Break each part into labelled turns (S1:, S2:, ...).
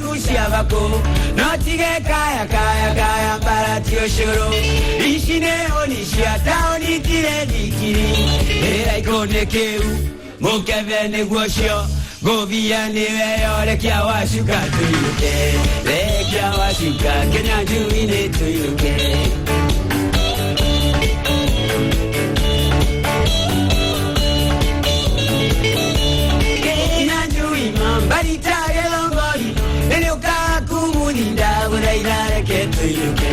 S1: kushabako notige kaya baratio shoro ishine onishia taoni tire dikiri era ikone keu mokevene guosho govia niwe rekia washuka tuiluke rekia washuka Kenya juine tuiluke Kenya juima barita gelongori Nelioka kumuninda Uraira reke tuiluke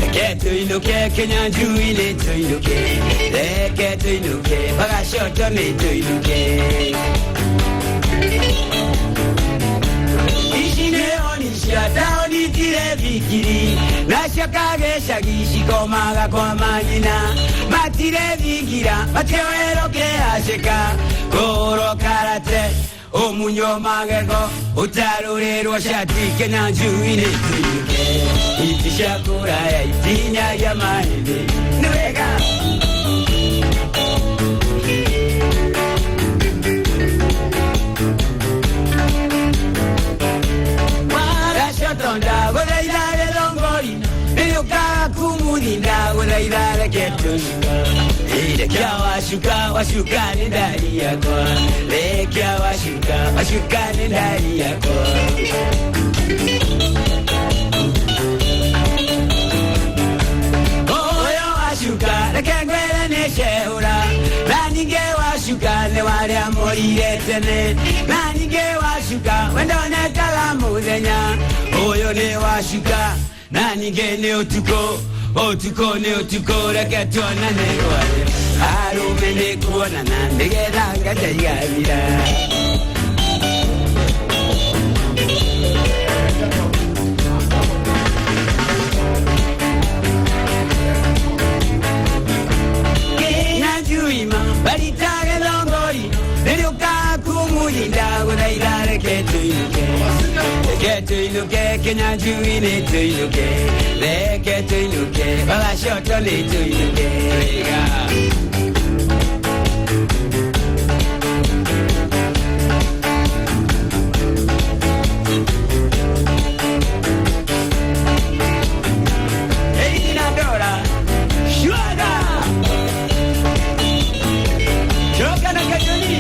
S1: Reke tuiluke Kenya juine tuiluke Reke tuiluke Bagashoto ne tuiluke Ishine onisha taoni tire vikiri Nashakage shagishi komaga kwa manina Matire vikira mateo eroke asheka Koro karate omunyo magego Utarurero shati Kenya juine tuiluke Itishakura ya itinya ya mahede Nwega Tonda godaira de longori Neyoka kumuninda godaira ketunika Lekia washuka nindari yako Lekia washuka nindari yako Oyo washuka lekengwele nesheura Nanige washuka ne wale amori etene Nanige washuka wendone kalamuzenya Oyo ne washuka nanige ne otuko ne otuko reketona ne wale Arume ne kuona nandege ranga jayavira Kenya juima baritage longori Nelioka kumuninda Udaira reke tuiluke Reke tuiluke Kenya juine tuiluke Reke tuiluke Bagashoto ne tuiluke Hey Nadora Shuaga Choka na kajoni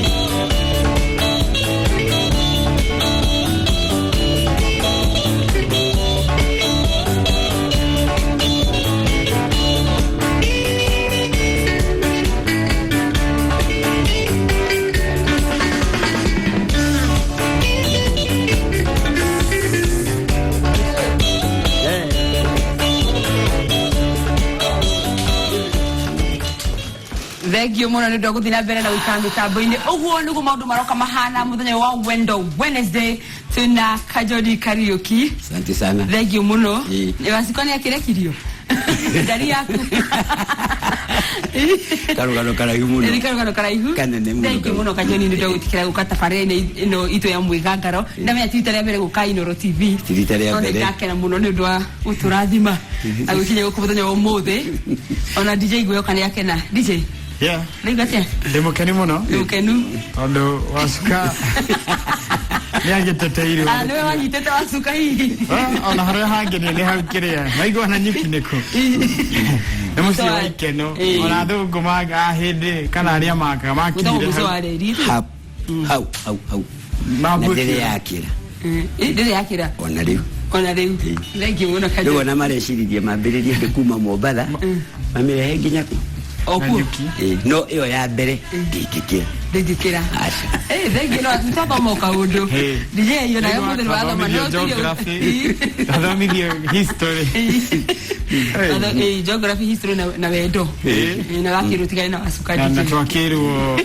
S2: Thegio muno ni ndogo thina mbere na wikandu tambo-ini uguo nugu maundu maroka mahana muthenya wa Wendo Wednesday tuna Kajodi karaoke.
S1: Asante sana.
S2: Thegio muno. Ni wasikoni akirekirio. Dari yaku.
S1: Karugano karaihu muno.
S2: Ni karugano karaihu.
S1: Kanene muno.
S2: Thegio muno Kajodi ni ndogo tikira gukata farene ino ito ya mwigangaro. Ndamenya Twitter ya mbere gukai Inoro TV.
S1: Twitter ya mbere.
S2: Ona kakena muno ni ndwa uturathima. Agukinya gukubuthenya wa muthi. Ona DJ gwe kana yakena. DJ
S3: Yeah.
S2: Nigate.
S3: Demokeni muno.
S2: Demokenu.
S3: Ondo wasuka. Niage teteiro.
S2: Niwe wanyitete wasuka hii.
S3: Ona hare hange ni hakiria. Maigo na nyikineko. Nemusi waikeno. Ona thungu maga hinde kana aria maka makire. Hau.
S1: Ndere yakira.
S2: Ndere yakira.
S1: Ona riu.
S2: Thank you muno Kajodi.
S1: Ndio na marecirie mambiririe kuma Mombatha. Mamire nginya ku.
S2: Oku.
S1: No iyo ya mbere
S2: ndikikira. Thank you no tutapa moka undo. DJ yo na yapo de wala mano
S3: geography. Adamithio history.
S2: Geography history na wendo. Na gakiru tikai na asuka DJ.
S3: Na twakiru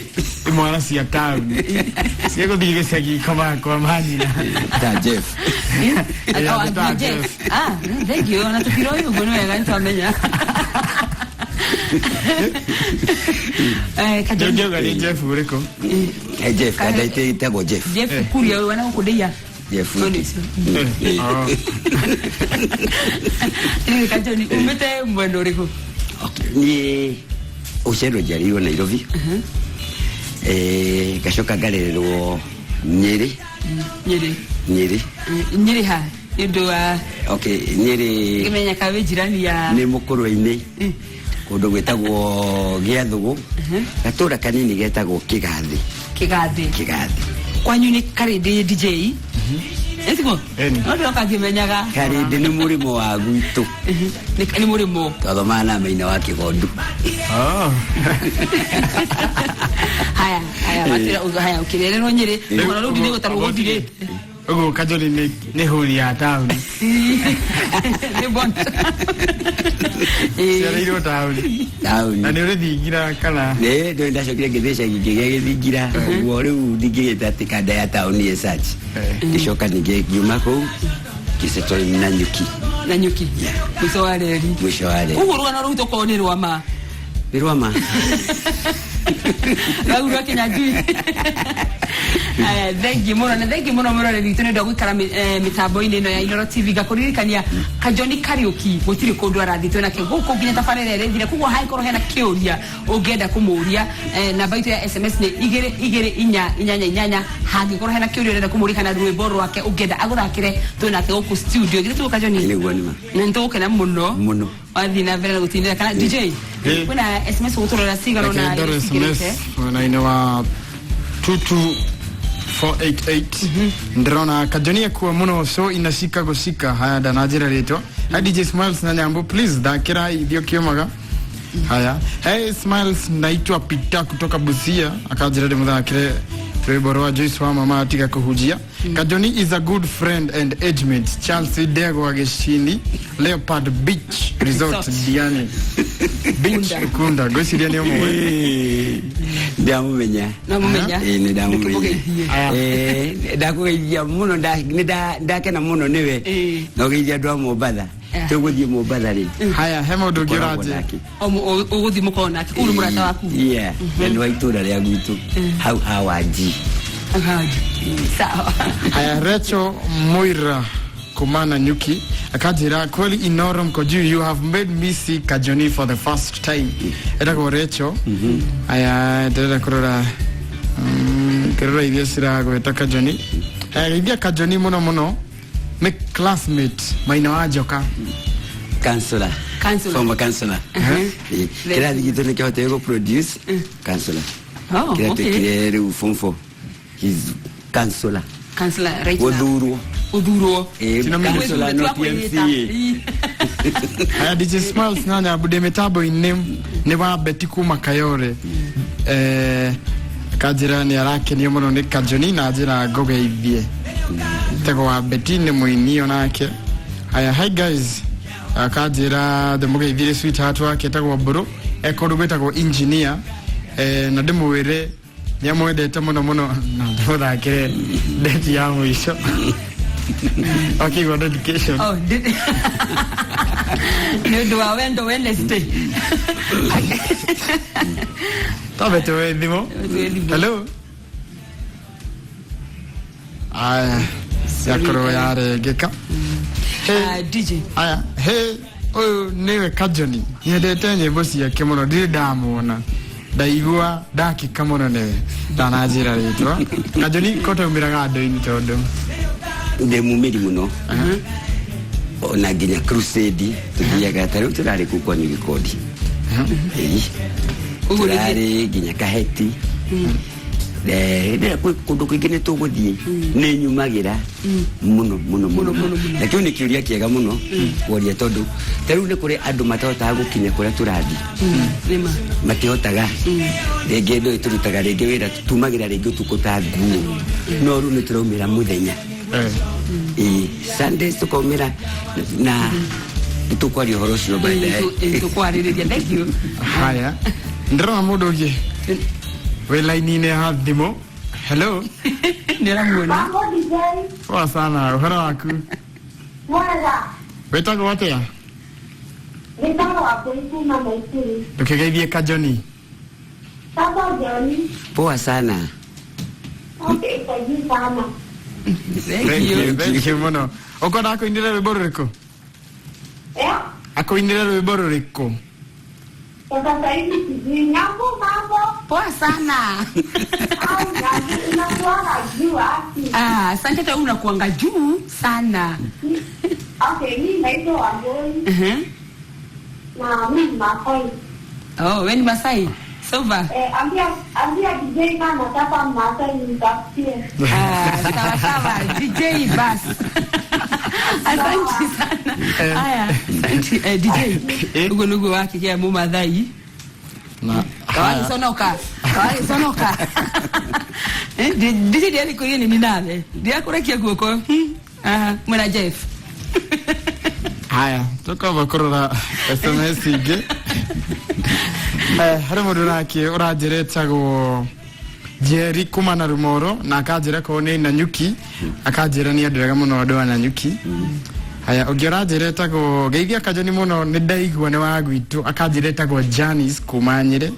S3: imwana cia town. Siego dige segi kama kwa mani.
S1: Ta Jeff.
S2: Jeff. Thank you na tukiro yo gono ya ntu amenya.
S3: Kajodi gari Jeff ureko.
S1: Jeff kada itago Jeff.
S2: Jeff kuria wana kudia.
S1: Jeff.
S2: Ni Kajodi umete mwendo ureko.
S1: Ni ushero jariyo Nairobi. Kashoka garerwo Nyeri.
S2: Nyeri ha. Indo
S1: Okay, Nyeri.
S2: Kimenya kawe jirani ya
S1: Ni Mukuru-ini. Kundu gwetagwo Giathugu. Gatura kanini getagwo Kigathi.
S2: Kwanyu ni Karidi DJ? Esiko? Ndio kakimenyaga.
S1: Karidi ni murimo wa gwitu.
S2: Ni murimo.
S1: Todo mana maina wa Kigondu.
S2: Haya ukirerero Nyeri ona rudi ni gotarugo dire.
S3: Ogo Kajoli ni huri ya town.
S2: Ni bon.
S3: Seriro town. Ani ore digira kana.
S1: Ne do nda shokire gedesha gigege digira. Wore udigire tatikada ya town ye search. Kishoka nige Jumako kiseto Nanyuki. Mwisho wale.
S2: Uhuru na ruto ko ni Rwama.
S1: Rwama.
S2: Laura Kenyajui. Thank you muno ni ditone ndo gwikara mitambo-ini no ya Inooro TV gakuririkania Kajoni Kariuki gutiri kundu arathitwe nake guku nginya tabarira rethire kugo haikoro hena kiuria ungenda kumuria namba itu ya SMS ni 2288 hangikoro hena kiuria urenda kumuria kana rwimbo rwake ungenda aguthakire twinake guku studio gitu Kajoni
S1: ni gwanima
S2: nento kana muno wathi na vera gutindira kana DJ kuna SMS guturora sigaro na
S3: SMS na inawa 488 ndrona Kajoni kwa muno so inashika gusika haya danajira leto DJ Smiles na nyambo please dakira idio kiomaga haya hey Smiles naitwa Peter kutoka Busia akajira demudakire Reboroa Joyce wa mama atika kuhujia Kajoni is a good friend and age mate Chelsea Dego Ageshini Leopard Beach Resort Diani Beach Kunda gosi Diani omo
S1: Damu menya ni damu menya dakugeithia muno ndakena muno niwe no geithia ndo Mombasa tuguthie Mombasa ri
S3: haya hema ndugiraje
S2: uguthi mukona uru murata waku
S1: ndo aitura ria gwitu hawaji
S2: sawa
S3: haya Recho Moira Kumana Nyuki akajira kweli Inooro mkoju you have made me see Kajoni for the first time etako Recho aya tera kurora idiesira gweta Kajoni idia Kajoni muno me classmate maina wajoka
S1: Councillor former councillor kira digito ne kyote go produce councillor kira tekire ufumfo his councillor
S2: right Uduro
S1: councillor no PMC
S3: haya DJ Smiles nanya abude metabo ne wa Betiku Makayore kajirani arake ni muno ne Kajoni na ajira gogeithie tego wa Betine muinio nake haya hi guys akajira demugeithire sweetheart wake tego bro ekorugweta go engineer na demwere nyamwendete muno na ndothakire date ya mwisho okay what education
S2: no do I went Wednesday
S3: Tabe we dimo hello aya yakoro yare geka
S2: DJ
S3: aya hey newe Kajoni yedete nyimbo cia kemono ndamona ndaigua dakika muno newe ndanajira ritwa Kajoni koto miraga ando-ini tondu
S1: ndemumiri muno ona nginya crusade tuthiaga tariu turari kukwa ni gikodi turari nginya kaheti kundu kwingine tuguthie ni nyumagira muno lakini ni kiuria kiega muno woria tondu tariu ni kuri andu matahotaga gukinya kuria turathi matihotaga rĩngĩ ndo iturutaga rĩngĩ wĩra tumagira rĩngĩ tukuta nguo no ru ni turaumira muthenya Sunday tukaumira na tukwari horo cio baadaye
S2: tukwariria thank you
S3: haya ndrona mundu ungi we line ne hathimo hello
S2: niramuona
S3: wa sana uhara waku
S4: Mwega
S3: wetago watea
S4: nitago wako ituma maitiri
S3: tukigeithie Kajoni
S4: Papa Joni
S1: poa sana
S4: okay kaji sana
S3: thank you mono okoda ko indira rwimbo ruriko ako indira rwimbo ruriko
S4: sasa hivi mambo
S2: poa sana
S4: au na kwa jua
S2: Asante tu unakuanga juu sana.
S4: Okay, mimi naitwa Wangoi. Na mimi Masai.
S2: Oh, wewe ni Masai. Sova.
S4: Ambia DJ kama nataka Masai nitafutie.
S2: Sawa DJ bas. Asante sana. Haya, asante DJ. Ugo wake kia mu madai.
S3: Na
S2: Kawai sonoka. DJ dia ni ni nane. Dia kurekia guoko. Mwana Jeff.
S3: haya toka bakorora SMS ige hari mundu nake urajireta go Jerry kumana rumoro na akajira ko ni Nanyuki akajira ni andiraga muno ndo Nanyuki haya ogirajireta go geithia kajoni muno ni ndaigwa ni wa gwitu akajireta go Janice kumanyire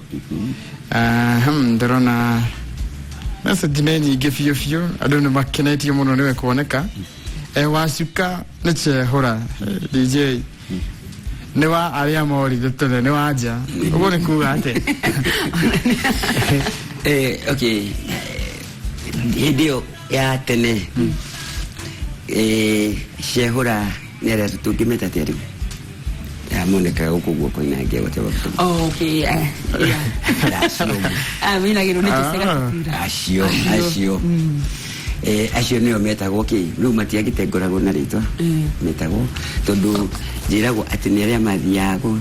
S3: ndirona message ni nyingi fio andu ni makenetio muno niwe kuoneka wasuka neche hora DJ newa aria mori dotole newa aja ubone kuga ate
S1: okay hidio ya tene shehura nere tukimeta teri ya moneka ukugwa kwa inage wote wote
S2: okay yeah mina gero niteseka kupira
S1: ashio acio nio metagwo ki riu matiagitengoragwo na ritwa metagwo tondu njiragwo ati ni aria mathiago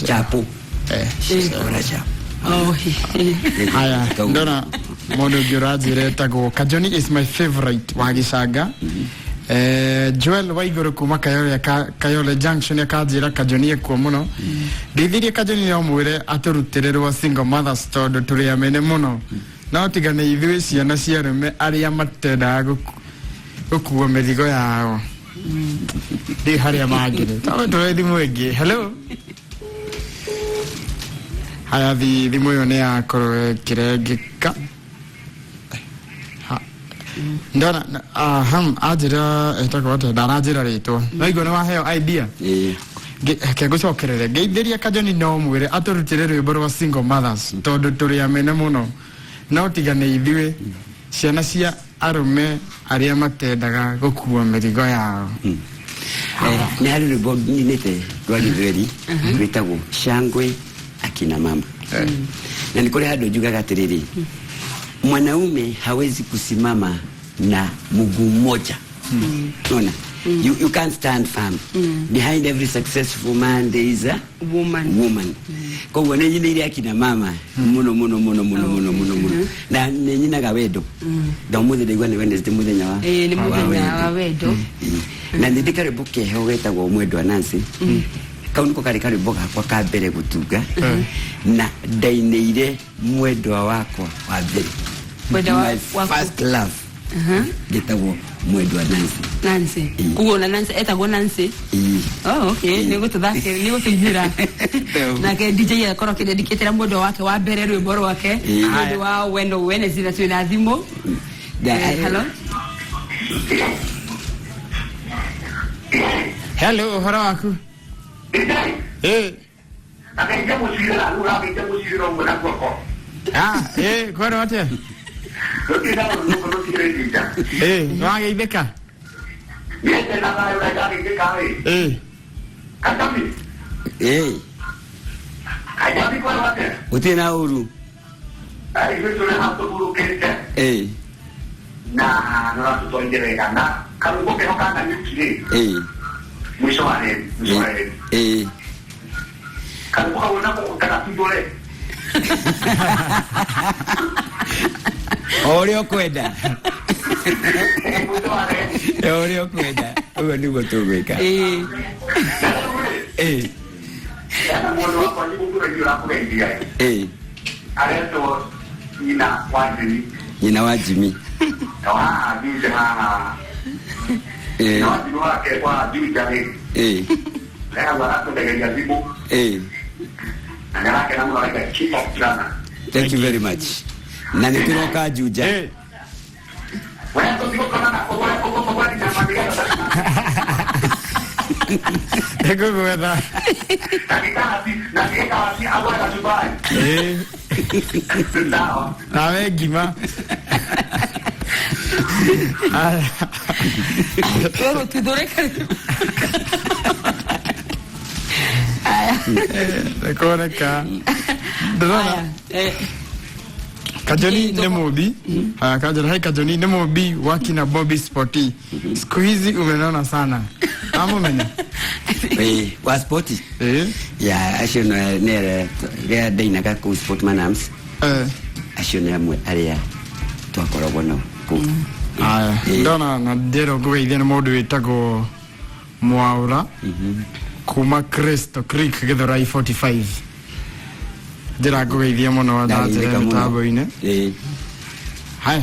S1: chapo ora chapo
S3: haya ndona mondo girajire tago Kajoni is my favorite wa Gisaga Joel Waiguru kuma Kayole Junction ya kajira Kajoni kwa muno ndithirie Kajoni ni omwire aturutirerwa single mothers tondu turi amene muno no tigane ithui ciana ciarume aria matendaga gukuwa mirigo yao ndi haria mangire tawe thimu ingi hello haya thimu yo ni yakoro kirengika ndona ajira etako wate darajira rito no igo no waheo idea kego chokerere geithiria Kajoni no mwire aturutire rwimbo rwa single mothers tondu turi amene muno no tigane ithui ciana cia arume aria matendaga gukuwa mirigo yao
S1: ni hari rwimbo ninete rwa githweri rwitagwo shangwe akina mama na nikore hado juga gatiriri mwanaume hawezi kusimama na mguu mmoja unaona you can't stand firm behind every successful man there is a woman kwa hiyo nyinyi ile akina mama muno na nyinyi ga wedo da muze de gwane Wednesday muze nyawa
S2: ni muze nyawa wedo
S1: na ndikare buke he wetagwo mwendwa Nancy kauniko kare boga kwa kabere gutuga na ndaineire mwendwa wakwa wa mbere
S2: mwendwa wa
S1: first love getagwo mwendwa
S2: Nancy kuona Nancy etagwo Nancy okay nigo tudake nigo tujira na ke DJ akoro ke dedicate mwendwa wake wa mbere rwimbo rwake mwendwa wa wendo Wednesday na twina thimo
S3: hello hora waku
S5: akaingia musira lura akaingia musira mbona kwako
S3: kwani wote
S5: ukina nuko nukiredia
S3: wangeibeka
S5: yeye na bayo na gari kikawe katami ajami kwa wote
S1: utina uru
S5: ai vitu na hapo buru kete na na tutoendele kana kama uko kana nyuki mwisho wale kama unapo utakapindole
S1: Oreo kwenda Oreo kwenda ugo ndiko tugwika
S5: yana mwono wako ni mungu ndio anakuendia aleto
S1: ina wajimi
S5: tawa bize mama na watu wake kwa juu jale leo watu ndio zibu na kama wale kipa sana.
S1: Thank you very much. Na nituroka juja
S5: wewe ndio kama kwa ni
S3: ego gwetha
S5: na agora Dubai
S3: nawe ngima
S2: Pero tu doreka.
S3: Rekoreka. Dona. Kajoni Nemobi. Kajoni Nemobi wakina Bobby Sporty. Siku hizi umenona sana. Amo mene.
S1: Wa sporty. Ya ashona nere ya daina ka ku sportman arms. Ashona mu area to akorogo no.
S3: Dona na dero go idena modu itago Mwaura. Kuma Cristo Creek gethora I-45. Dira go idea mono wa data mtabo ine. Hai.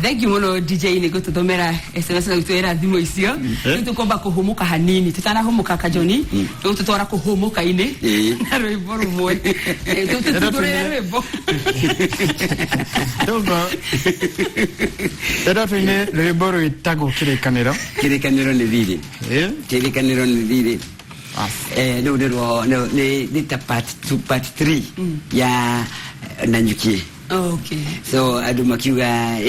S2: Thank you mono DJ ni goto domera SMS na tuera dimo isio. Tukomba kuhumuka hanini. Tutana humuka Kajoni. Tutora kuhumuka ine. Na roiboru moe. Tutore rebo.
S3: Togo. Era fine roiboru itago kire kanero.
S1: Kire kanero ne vile. Kire kanero ne vile. No, ni part 3 ya Nanyuki.
S2: Okay.
S1: So adumakiwa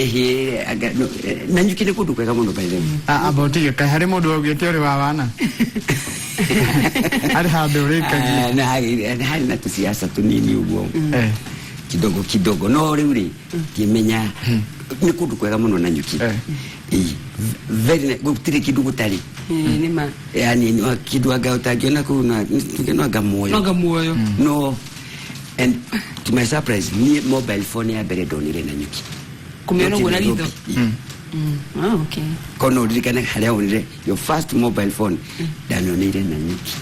S1: Nanyuki ne kudu kwa mono pale.
S3: Aboti ka hari modu ogete ore babana. Ari hadore ka
S1: na hari na tusiasa tunini ugo. Kidogo no uri kimenya ni kudu kwa mono Nanyuki. Very gutire kidogo tali.
S2: Nima.
S1: Yani kidogo utakiona kuna tukenaga moyo. No. And to my surprise, ni mobile phone ya bere donire Nanyuki.
S2: Kumeona ngona lido. Okay.
S1: Kono dirikana hale onire your first mobile phone danonire Nanyuki.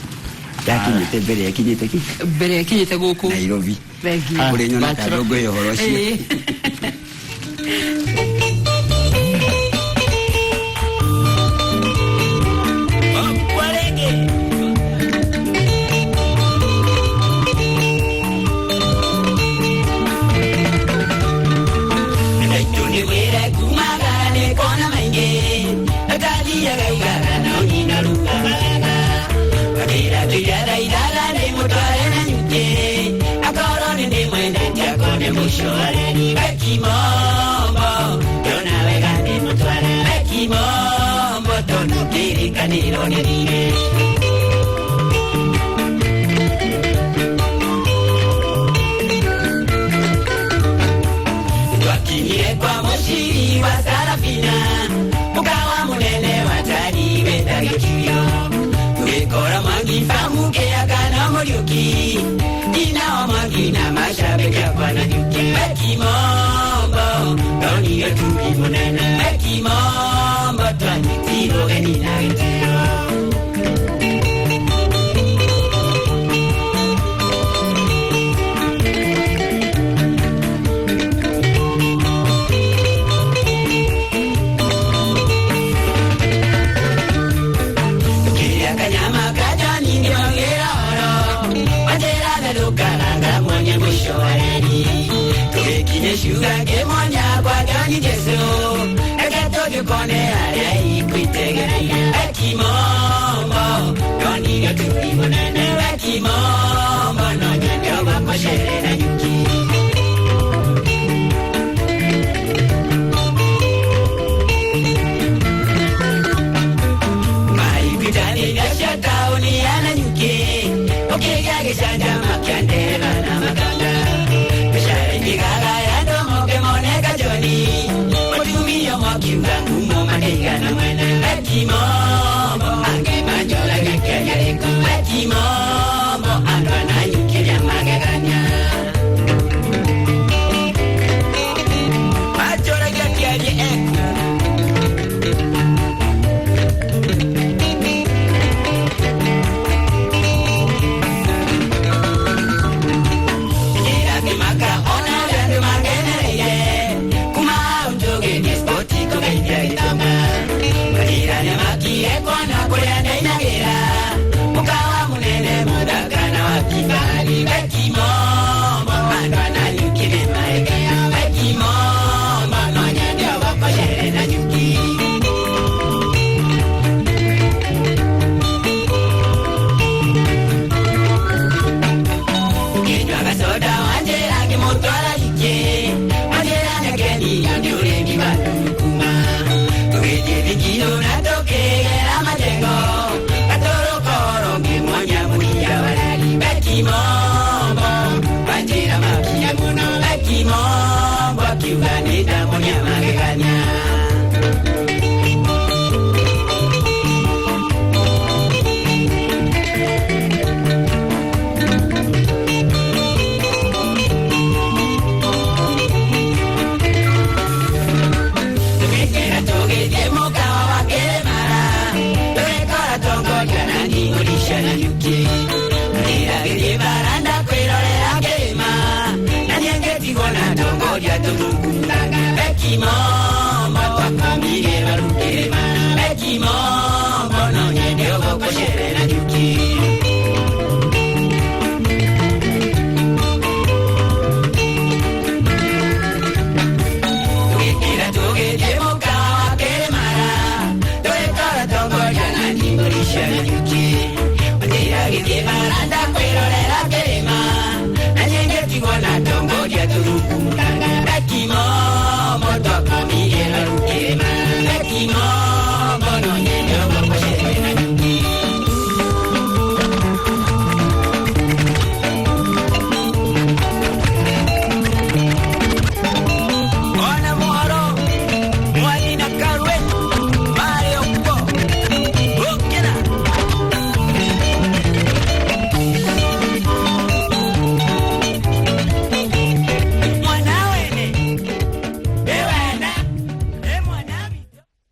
S1: Lakini tebere yakijite ki.
S2: Bere yakijite goko.
S1: Nairobi.
S2: Begi.
S1: Kule nyona kadogo yo horoshi.
S6: Soda wanje rangi moto ala ike, wanje rangi geni, yandi ure mi batu kuma.
S1: Kijido na toke la majengo Katoro koro Mimonya mulia warali Baki mombo Bajira makia muno Baki mombo Kiugani da monya magekanya Baranda kwero le agema na nyenge tigona tongo dia tungu